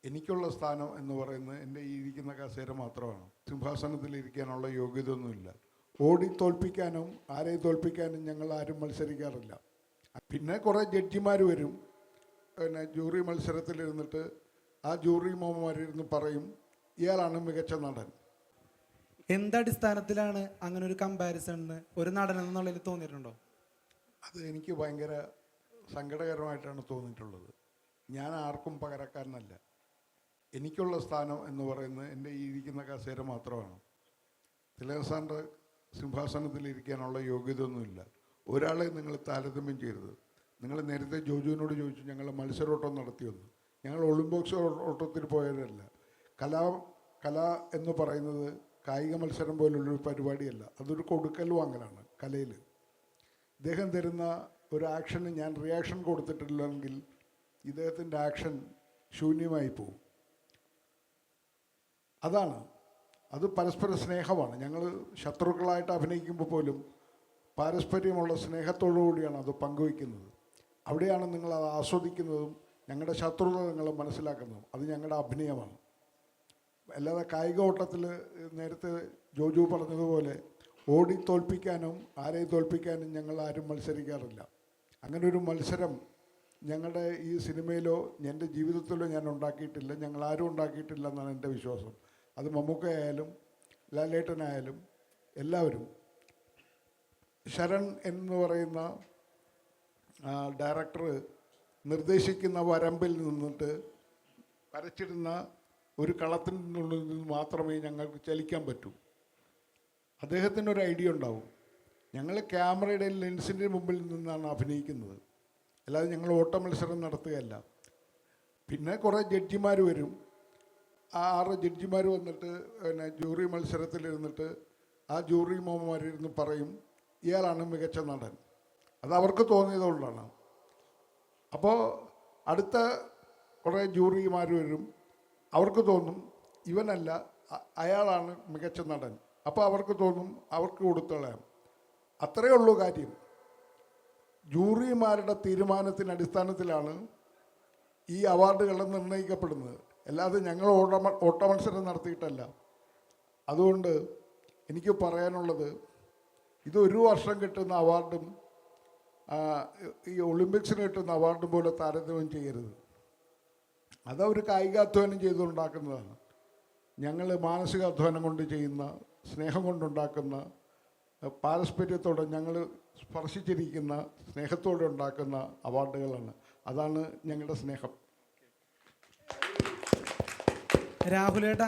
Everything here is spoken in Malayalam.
എനിക്കുള്ള സ്ഥാനം എന്ന് പറയുന്നത് എൻ്റെ ഈ ഇരിക്കുന്ന കസേര മാത്രമാണ്. സിംഹാസനത്തിലിരിക്കാനുള്ള യോഗ്യതയൊന്നുമില്ല. ഓടി തോൽപ്പിക്കാനും ആരെയും തോൽപ്പിക്കാനും ഞങ്ങൾ ആരും മത്സരിക്കാറില്ല. പിന്നെ കുറേ ജഡ്ജിമാർ വരും, പിന്നെ ജൂറി മത്സരത്തിലിരുന്നിട്ട് ആ ജൂറി മോമാരിരുന്ന് പറയും ഇയാളാണ് മികച്ച നടൻ. എന്തടിസ്ഥാനത്തിലാണ് അങ്ങനെ ഒരു കമ്പാരിസൺ ഒരു നടൻ എന്നുള്ളതിൽ തോന്നിയിട്ടുണ്ടോ? അത് എനിക്ക് ഭയങ്കര സങ്കടകരമായിട്ടാണ് തോന്നിയിട്ടുള്ളത്. ഞാൻ ആർക്കും പകരക്കാരനല്ല. എനിക്കുള്ള സ്ഥാനം എന്ന് പറയുന്നത് എൻ്റെ ഈ ഇരിക്കുന്ന കസേര മാത്രമാണ്. തിലകസാറിൻ്റെ സിംഹാസനത്തിലിരിക്കാനുള്ള യോഗ്യതയൊന്നുമില്ല. ഒരാളെ നിങ്ങൾ താരതമ്യം ചെയ്യരുത്. നിങ്ങൾ നേരത്തെ ജോജുവിനോട് ചോദിച്ചു ഞങ്ങൾ മത്സരോട്ടം നടത്തിയെന്ന്. ഞങ്ങൾ ഒളിമ്പിക്സ് ഓട്ടത്തിൽ പോയവരല്ല. കല എന്ന് പറയുന്നത് കായിക മത്സരം പോലുള്ളൊരു പരിപാടിയല്ല. അതൊരു കൊടുക്കൽ വാങ്ങലാണ് കലയിൽ. ഇദ്ദേഹം തരുന്ന ഒരു ആക്ഷന് ഞാൻ റിയാക്ഷൻ കൊടുത്തിട്ടില്ലെങ്കിൽ ഇദ്ദേഹത്തിൻ്റെ ആക്ഷൻ ശൂന്യമായി പോകും. അത് പരസ്പര സ്നേഹമാണ്. ഞങ്ങൾ ശത്രുക്കളായിട്ട് അഭിനയിക്കുമ്പോൾ പോലും പാരസ്പര്യമുള്ള സ്നേഹത്തോടു കൂടിയാണ് അത് പങ്കുവയ്ക്കുന്നത്. അവിടെയാണ് നിങ്ങളത് ആസ്വദിക്കുന്നതും ഞങ്ങളുടെ ശത്രുത നിങ്ങൾ മനസ്സിലാക്കുന്നതും. അത് ഞങ്ങളുടെ അഭിനയമാണ്. അല്ലാതെ കായിക ഓട്ടത്തിൽ നേരത്തെ ജോജു പറഞ്ഞതുപോലെ ഓടി തോൽപ്പിക്കാനും ആരെയും തോൽപ്പിക്കാനും ഞങ്ങൾ ആരും മത്സരിക്കാറില്ല. അങ്ങനെ ഒരു മത്സരം ഞങ്ങളുടെ ഈ സിനിമയിലോ എൻ്റെ ജീവിതത്തിലോ ഞാൻ ഉണ്ടാക്കിയിട്ടില്ല. ഞങ്ങൾ ആരും ഉണ്ടാക്കിയിട്ടില്ല എന്നാണ് എൻ്റെ വിശ്വാസം. അത് മമ്മൂക്കയായാലും ലാലേട്ടനായാലും എല്ലാവരും. ശരൺ എന്ന് പറയുന്ന ഡയറക്ടർ നിർദ്ദേശിക്കുന്ന വരമ്പിൽ നിന്നിട്ട് വരച്ചിടുന്ന ഒരു കളത്തിനുള്ളിൽ നിന്ന് മാത്രമേ ഞങ്ങൾക്ക് ചലിക്കാൻ പറ്റൂ. അദ്ദേഹത്തിനൊരു ഐഡിയ ഉണ്ടാവും. ഞങ്ങൾ ക്യാമറയുടെ ലെൻസിൻ്റെ മുമ്പിൽ നിന്നാണ് അഭിനയിക്കുന്നത്, അല്ലാതെ ഞങ്ങൾ ഓട്ട മത്സരം നടത്തുകയല്ല. പിന്നെ കുറേ ജഡ്ജിമാർ വരും. ആ 6 ജഡ്ജിമാർ വന്നിട്ട് പിന്നെ ജൂറി മത്സരത്തിലിരുന്നിട്ട് ആ ജൂറി മോമാരിരുന്ന് പറയും ഇയാളാണ് മികച്ച നടൻ. അത് അവർക്ക് തോന്നിയതുകൊണ്ടാണ്. അപ്പോൾ അടുത്ത കുറേ ജൂറിമാർ വരും. അവർക്ക് തോന്നും ഇവനല്ല അയാളാണ് മികച്ച നടൻ. അപ്പോൾ അവർക്ക് തോന്നും അവർക്ക് കൊടുത്തോളാം. അത്രയേ ഉള്ളൂ കാര്യം. ജൂറിമാരുടെ തീരുമാനത്തിൻ്റെ അടിസ്ഥാനത്തിലാണ് ഈ അവാർഡുകൾ നിർണ്ണയിക്കപ്പെടുന്നത്, അല്ലാതെ ഞങ്ങൾ ഓട്ട മത്സരം നടത്തിയിട്ടല്ല. അതുകൊണ്ട് എനിക്ക് പറയാനുള്ളത്, ഇത് ഒരു വർഷം കിട്ടുന്ന അവാർഡും ഈ ഒളിമ്പിക്സിന് കിട്ടുന്ന അവാർഡും പോലെ താരതമ്യം ചെയ്യരുത്. അതവർ കായികാധ്വാനം ചെയ്തുണ്ടാക്കുന്നതാണ്. ഞങ്ങൾ മാനസികാധ്വാനം കൊണ്ട് ചെയ്യുന്ന, സ്നേഹം കൊണ്ടുണ്ടാക്കുന്ന, പാരസ്പര്യത്തോടെ ഞങ്ങൾ സ്പർശിച്ചിരിക്കുന്ന സ്നേഹത്തോടെ ഉണ്ടാക്കുന്ന അവാർഡുകളാണ്. അതാണ് ഞങ്ങളുടെ സ്നേഹം. രാഹുലേട്ടാ,